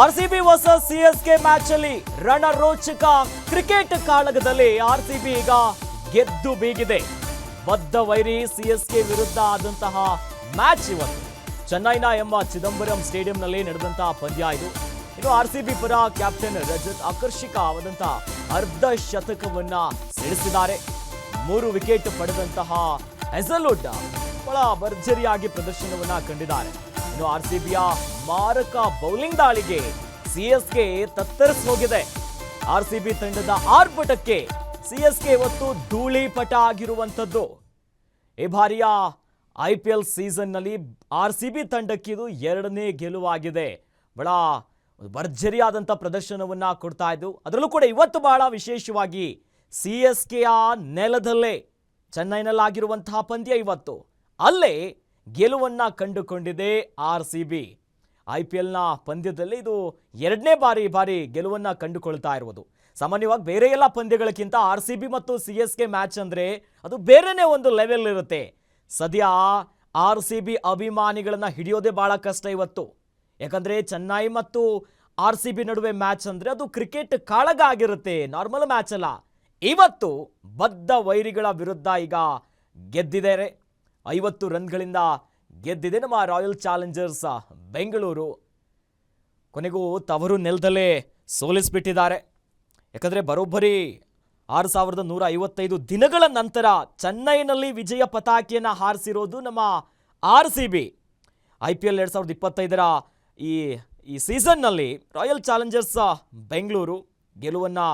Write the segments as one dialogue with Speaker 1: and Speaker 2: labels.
Speaker 1: RCB versus CSK match ಅಲ್ಲಿ ರಣರೋಚಕ cricket ಕಾಳಗದಲ್ಲಿ RCB ಈಗ ಗೆದ್ದು ಬೀಗಿದೆ. ಬದ್ಧ ವೈರಿ ಸಿಎಸ್ಕೆ ವಿರುದ್ಧ ಆದಂತಹ ಮ್ಯಾಚ್ ಇವತ್ತು ಚೆನ್ನೈನ ಎಂಬ ಚಿದಂಬರಂ ಸ್ಟೇಡಿಯಂನಲ್ಲಿ ನಡೆದಂತಹ ಪಂದ್ಯ ಇದು. ಇನ್ನು ಆರ್ಸಿಬಿ ಪರ ಕ್ಯಾಪ್ಟನ್ ರಜತ್ ಆಕರ್ಷಕವಾದಂತಹ ಅರ್ಧ ಶತಕವನ್ನ ಸಿಡಿಸಿದ್ದಾರೆ. 3 ವಿಕೆಟ್ ಪಡೆದಂತಹ ಹೆಸಲ್ವುಡ್ ಬಹಳ ಭರ್ಜರಿಯಾಗಿ ಪ್ರದರ್ಶನವನ್ನ ಕಂಡಿದ್ದಾರೆ. ಇನ್ನು ಆರ್ಸಿಬಿಯ ಮಾರಕ ಬೌಲಿಂಗ್ ದಾಳಿಗೆ ಸಿಎಸ್ಕೆ ತತ್ತರಿಸಿ ಹೋಗಿದೆ. ಆರ್ಸಿಬಿ ತಂಡದ ಆರ್ಭಟಕ್ಕೆ ಸಿಎಸ್ಕೆ ಇವತ್ತು ಧೂಳಿಪಟ ಆಗಿರುವಂಥದ್ದು. ಈ ಬಾರಿಯ ಐಪಿಎಲ್ ಸೀಸನ್ನಲ್ಲಿ ಆರ್ಸಿಬಿ ತಂಡಕ್ಕೆ ಇದು 2ನೇ ಗೆಲುವಾಗಿದೆ. ಬಹಳ ಭರ್ಜರಿಯಾದಂಥ ಪ್ರದರ್ಶನವನ್ನ ಕೊಡ್ತಾ ಇದ್ದು, ಅದರಲ್ಲೂ ಕೂಡ ಇವತ್ತು ಬಹಳ ವಿಶೇಷವಾಗಿ ಸಿಎಸ್ಕೆಯ ನೆಲದಲ್ಲೇ ಚೆನ್ನೈನಲ್ಲಾಗಿರುವಂತಹ ಪಂದ್ಯ ಇವತ್ತು. ಅಲ್ಲೇ ಗೆಲುವನ್ನ ಕಂಡುಕೊಂಡಿದೆ ಆರ್ಸಿಬಿ. ಐಪಿಎಲ್ನ ಪಂದ್ಯದಲ್ಲಿ ಇದು 2ನೇ ಬಾರಿ ಗೆಲುವನ್ನ ಕಂಡುಕೊಳ್ತಾ ಇರುವುದು. ಸಾಮಾನ್ಯವಾಗಿ ಬೇರೆ ಎಲ್ಲ ಪಂದ್ಯಗಳಕ್ಕಿಂತ ಆರ್ಸಿಬಿ ಮತ್ತು ಸಿಎಸ್ಕೆ ಮ್ಯಾಚ್ ಅಂದ್ರೆ ಅದು ಬೇರೆನೇ ಒಂದು ಲೆವೆಲ್ ಇರುತ್ತೆ. ಸದ್ಯ ಆರ್ಸಿಬಿ ಅಭಿಮಾನಿಗಳನ್ನ ಹಿಡಿಯೋದೇ ಬಹಳ ಕಷ್ಟ ಇವತ್ತು. ಯಾಕಂದ್ರೆ ಚೆನ್ನೈ ಮತ್ತು ಆರ್ಸಿಬಿ ನಡುವೆ ಮ್ಯಾಚ್ ಅಂದ್ರೆ ಅದು ಕ್ರಿಕೆಟ್ ಕಾಳಗ ಆಗಿರುತ್ತೆ, ನಾರ್ಮಲ್ ಮ್ಯಾಚ್ ಅಲ್ಲ. ಇವತ್ತು ಬದ್ಧ ವೈರಿಗಳ ವಿರುದ್ಧ ಈಗ ಗೆದ್ದಿದ್ದಾರೆ. 50 ರನ್ಗಳಿಂದ ಗೆದ್ದಿದೆ ನಮ್ಮ ರಾಯಲ್ ಚಾಲೆಂಜರ್ಸ್ ಬೆಂಗಳೂರು. ಕೊನೆಗೂ ತವರು ನೆಲದಲ್ಲೇ ಸೋಲಿಸಿಬಿಟ್ಟಿದ್ದಾರೆ. ಯಾಕಂದರೆ ಬರೋಬ್ಬರಿ 6155 ದಿನಗಳ ನಂತರ ಚೆನ್ನೈನಲ್ಲಿ ವಿಜಯ ಪತಾಕೆಯನ್ನು ಹಾರಿಸಿರೋದು ನಮ್ಮ ಆರ್ಸಿಬಿ. IPL 2025ರ ಈ ಸೀಸನ್ನಲ್ಲಿ ರಾಯಲ್ ಚಾಲೆಂಜರ್ಸ್ ಬೆಂಗಳೂರು ಗೆಲುವನ್ನು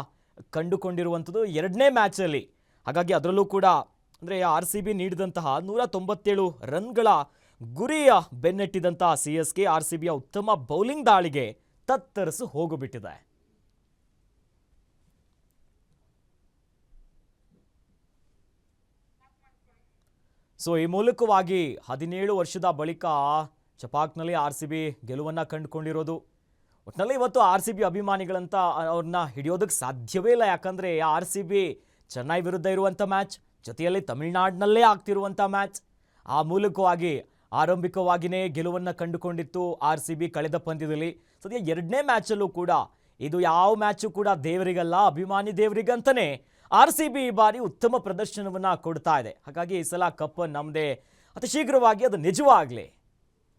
Speaker 1: ಕಂಡುಕೊಂಡಿರುವಂಥದ್ದು 2ನೇ ಮ್ಯಾಚಲ್ಲಿ. ಹಾಗಾಗಿ ಅದರಲ್ಲೂ ಕೂಡ ಅಂದರೆ ಆರ್ಸಿಬಿ ನೀಡಿದಂತಹ 197 ರನ್ಗಳ ಗುರಿಯ ಬೆನ್ನಟ್ಟಿದಂತಹ ಸಿಎಸ್ಕೆ ಆರ್ಸಿಬಿಯ ಉತ್ತಮ ಬೌಲಿಂಗ್ ದಾಳಿಗೆ ತತ್ತರಿಸಿ ಹೋಗಿಬಿಟ್ಟಿದೆ. ಸೊ ಈ ಮೂಲಕವಾಗಿ 17 ವರ್ಷದ ಬಳಿಕ ಚಪಾಕ್ನಲ್ಲಿ ಆರ್ಸಿಬಿ ಗೆಲುವನ್ನು ಕಂಡುಕೊಂಡಿರೋದು. ಒಟ್ಟಿನಲ್ಲಿ ಇವತ್ತು ಆರ್ಸಿಬಿ ಅಭಿಮಾನಿಗಳಂತ ಅವ್ರನ್ನ ಹಿಡಿಯೋದಕ್ಕೆ ಸಾಧ್ಯವೇ ಇಲ್ಲ. ಯಾಕಂದರೆ ಆರ್ಸಿಬಿ ಚೆನ್ನೈ ವಿರುದ್ಧ ಇರುವಂಥ ಮ್ಯಾಚ್, ಜೊತೆಯಲ್ಲಿ ತಮಿಳುನಾಡಿನಲ್ಲೇ ಆಗ್ತಿರುವಂಥ ಮ್ಯಾಚ್. ಆ ಮೂಲಕವಾಗಿ ಆರಂಭಿಕವಾಗಿಯೇ ಗೆಲುವನ್ನು ಕಂಡುಕೊಂಡಿತ್ತು ಆರ್ಸಿಬಿ ಕಳೆದ ಪಂದ್ಯದಲ್ಲಿ. ಸದ್ಯ 2ನೇ ಮ್ಯಾಚಲ್ಲೂ ಕೂಡ ಇದು ಯಾವ ಮ್ಯಾಚು ಕೂಡ ದೇವರಿಗಲ್ಲ, ಅಭಿಮಾನಿ ದೇವರಿಗಂತಲೇ ಆರ್ಸಿಬಿ ಈ ಬಾರಿ ಉತ್ತಮ ಪ್ರದರ್ಶನವನ್ನು ಕೊಡ್ತಾ ಇದೆ. ಹಾಗಾಗಿ ಈ ಸಲ ಕಪ್ ನಮ್ಮದೇ, ಅತಿ ಶೀಘ್ರವಾಗಿ ಅದು ನಿಜವಾಗಲಿ.